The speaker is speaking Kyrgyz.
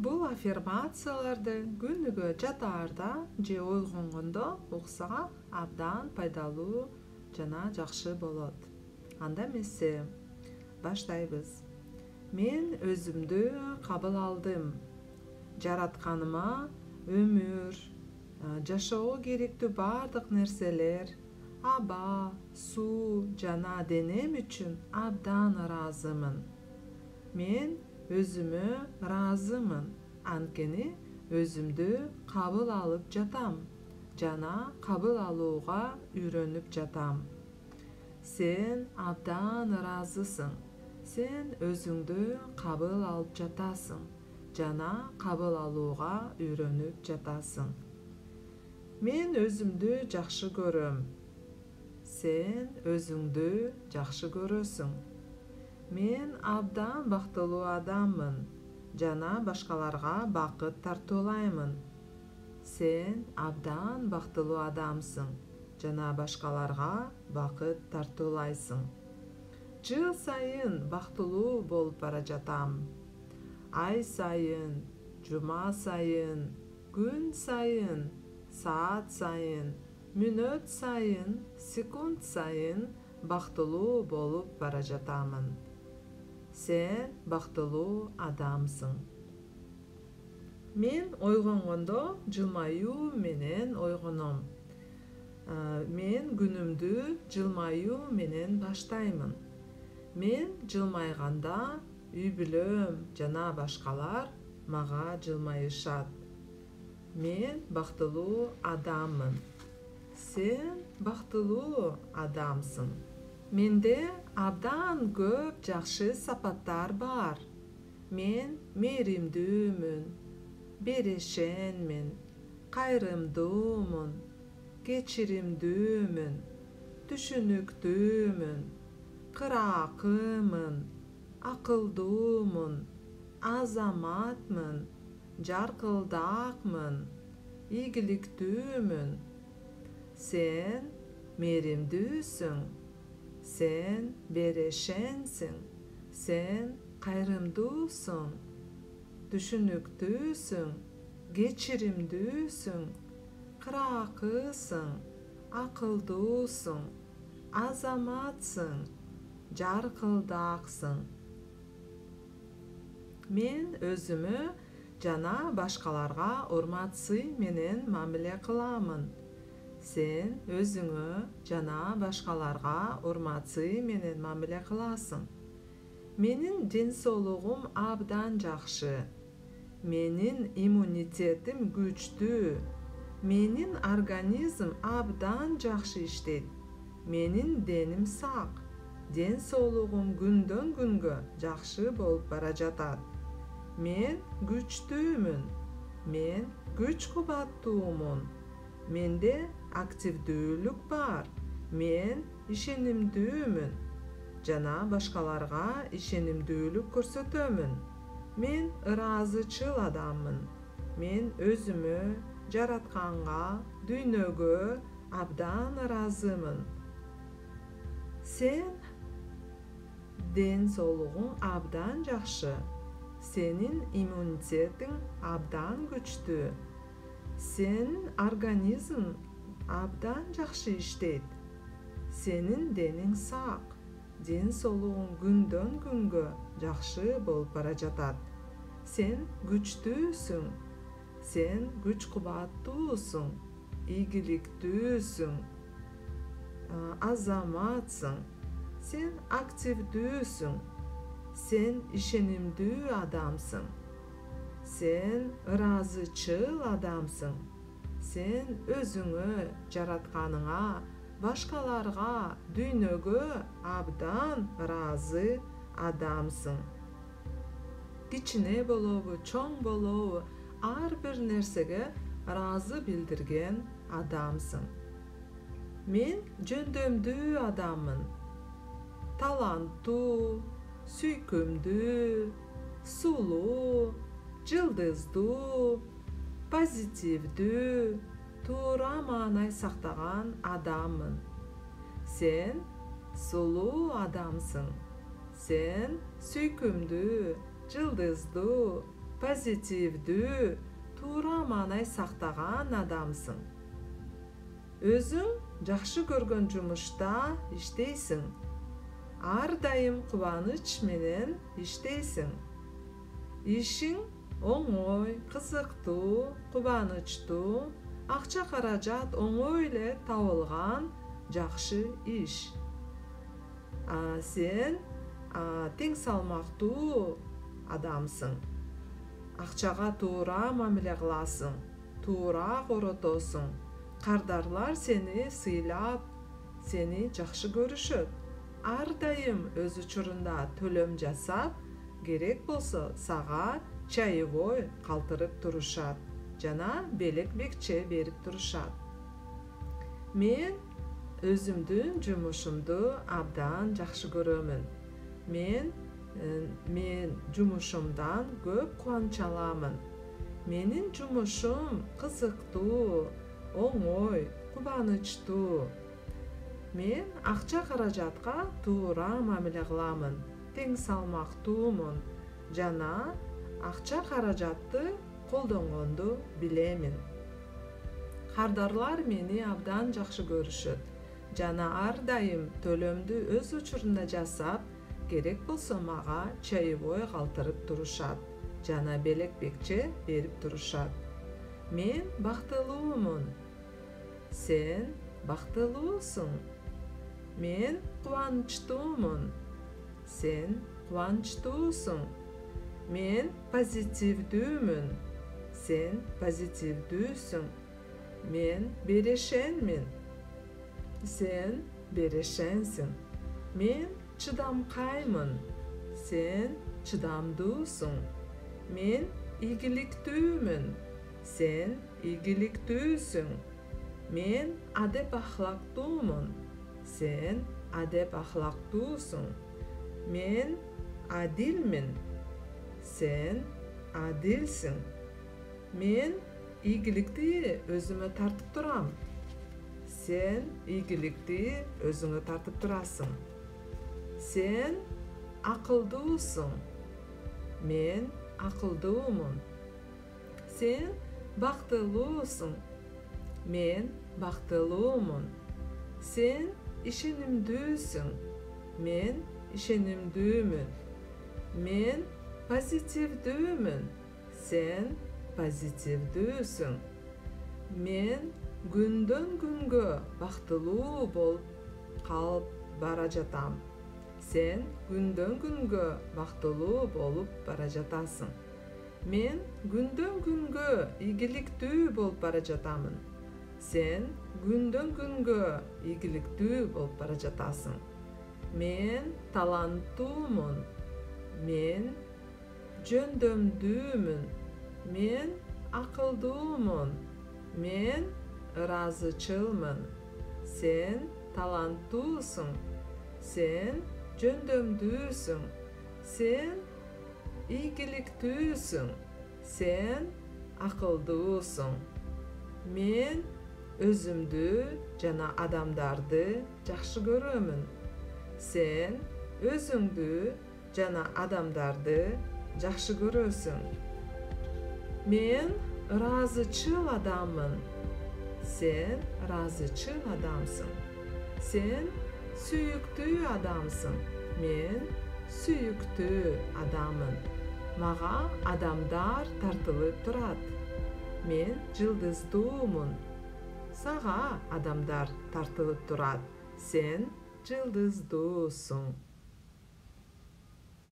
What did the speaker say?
Бул аффирмацияларды күнүгө жатаарда же ойгонгондо уксак абдан пайдалуу жана жакшы болот. Анда эмесе баштайбыз. Мен өзүмдү кабыл алдым. Жаратканыма өмүр, жашоого керектүү бардык нерселер, аба, суу жана денем үчүн абдан ыраазымын. Мен өзүмө ыраазымын, анткени өзүмдү кабыл алып жатам жана кабыл алууга үйрөнүп жатам. Сен абдан ыраазысың. Сен өзүңдү кабыл алып жатасың жана кабыл алууга үйрөнүп жатасың. Мен өзүмдү жакшы көрөм. Сен өзүңдү жакшы көрөсүң. Мен абдан бактылуу адаммын жана башкаларга бакыт тартуулаймын. Сен абдан бактылуу адамсың жана башкаларга бакыт тартуулайсың. Жыл сайын бактылуу болуп бара жатам. Ай сайын, жума сайын, күн сайын, саат сайын, мүнөт сайын, секунд сайын бактылуу болуп бара жатамын. Сен бактылуу адамсың. Мен ойгонгондо жылмаюу менен ойгоном. Мен күнүмдү жылмаюу менен баштаймын. Мен жылмайганда үй-бүлөм жана башкалар мага жылмайышат. Мен бактылуу адаммын. Сен бактылуу адамсың. Менде абдан көп жакшы сапаттар бар. Мен мээримдүүмүн, берешенмин, кайрымдуумун, кечиримдүүмүн, түшүнүктүүмүн, кыраакымын, акылдуумун, азаматмын, жаркылдаакмын, ийгиликтүүмүн. Сен мээримдүүсүң. Сен берешенсиң. Сен кайрымдуусуң, түшүнүктүүсүң, кечиримдүүсүң, кыраакысың, акылдуусуң, азаматсың, жаркылдааксың. Мен өзүмө жана башкаларга урмат сый менен мамиле кыламын. Сен өзүңө жана башкаларга урмат сый менен мамиле кыласың. Менин ден соолугум абдан жакшы. Менин иммунитетим күчтүү. Менин организм абдан жакшы иштейт. Менин деним сак. Ден соолугум күндөн күнгө жакшы болуп бара жатат. Мен күчтүүмүн. Мен күч кубаттуумун. Менде активдүүлүк бар. Мен ишенимдүүмүн жана башкаларга ишенимдүүлүк көрсөтөмүн. Мен ыраазычыл адаммын. Мен өзүмө, жаратканга, дүйнөгө абдан ыраазымын. Сен ден соолугуң абдан жакшы. Сенин иммунитетиң абдан күчтүү. Сенин организм абдан жакшы иштейт. Сенин дениң сак. Ден соолугуң күндөн күнгө жакшы болуп бара жатат. Сен күчтүүсүң. Сен күч кубаттуусуң, ийгиликтүүсүң, азаматсың. Сен активдүүсүң. Сен ишенимдүү адамсың. Сен ыраазычыл адамсың. Сен өзүңө, жаратканыңа, башкаларга, дүйнөгө абдан ыраазы адамсың. Кичине болобу, чоң болобу, ар бир нерсеге ыраазы билдирген адамсың. Мен жөндөмдүү адаммын. Таланттуу, сүйкүмдүү, сулуу, жылдыздуу, позитивдүү, туура маанай сактаган адаммын. Сен сулуу адамсың. Сен сүйкүмдүү, жылдыздуу, позитивдүү, туура маанай сактаган адамсың. Өзүң жакшы көргөн жумушта иштейсиң. Ар дайым кубаныч менен иштейсиң. Ишиң оңой, кызыктуу, кубанычтуу, акча каражат оңой эле табылган жакшы иш. Сен тең салмактуу адамсың. Акчага туура мамиле кыласың, туура коротосуң. Кардарлар сени сыйлап, сени жакшы көрүшөт. Ар дайым өз учурунда төлөм жасап, керек болсо сага чаевой калтырып турушат жана белек бекче берип турушат. Мен өзүмдүн жумушумду абдан жакшы көрөмүн. Мен жумушумдан көп кубаныч аламын. Менин жумушум кызыктуу, оңой, кубанычтуу. Мен акча каражатка туура мамиле кыламын, тең салмактуумун жана акча каражатты колдонгонду билемин. Кардарлар мени абдан жакшы көрүшөт жана ар дайым төлөмдү өз учурунда жасап, керек болсо мага чаевой калтырып турушат жана белек бекче берип турушат. Мен бактылуумун. Сен бактылуусуң. Мен кубанычтуумун. Сен кубанычтуусуң. Мен позитивдүүмүн. Сен позитивдүүсүң. Мен берешенмин. Сен берешенсиң. Мен чыдамкаймын. Сен чыдамдуусуң. Мен ийгиликтүүмүн. Сен ийгиликтүүсүң. Мен адеп ахлактуумун. Сен адеп ахлактуусуң. Мен адилмин. Сен адилсиң. Мен ийгиликти өзүмө тартып турам. Сен ийгиликти өзүңө тартып турасың. Сен акылдуусуң. Мен акылдуумун. Сен бактылуусуң. Мен бактылуумун. Сен ишенимдүүсүң. Мен ишенимдүүмүн. Мен позитивдүүмүн. Сен позитивдүүсүң. Мен күндөн күнгө бактылуу болуп калып бара жатам. Сен күндөн күнгө бактылуу болуп бара жатасың. Мен күндөн күнгө ийгиликтүү болуп бара жатамын. Сен күндөн күнгө ийгиликтүү болуп бара жатасың. Мен таланттуумун. Мен жөндөмдүүмүн. Мен акылдуумун. Мен ыраазычылмын. Сен таланттуусуң. Сен жөндөмдүүсүң. Сен ийгиликтүүсүң. Сен акылдуусуң. Мен өзүмдү жана адамдарды жакшы көрөмүн. Сен өзүңдү жана адамдарды жакшы көрөсүң. Мен ыраазычыл адаммын. Сен ыраазычыл адамсың. Сен сүйүктүү адамсың. Мен сүйүктүү адаммын. Мага адамдар тартылып турат. Мен жылдыздуумун. Сага адамдар тартылып турат. Сен жылдыздуусуң.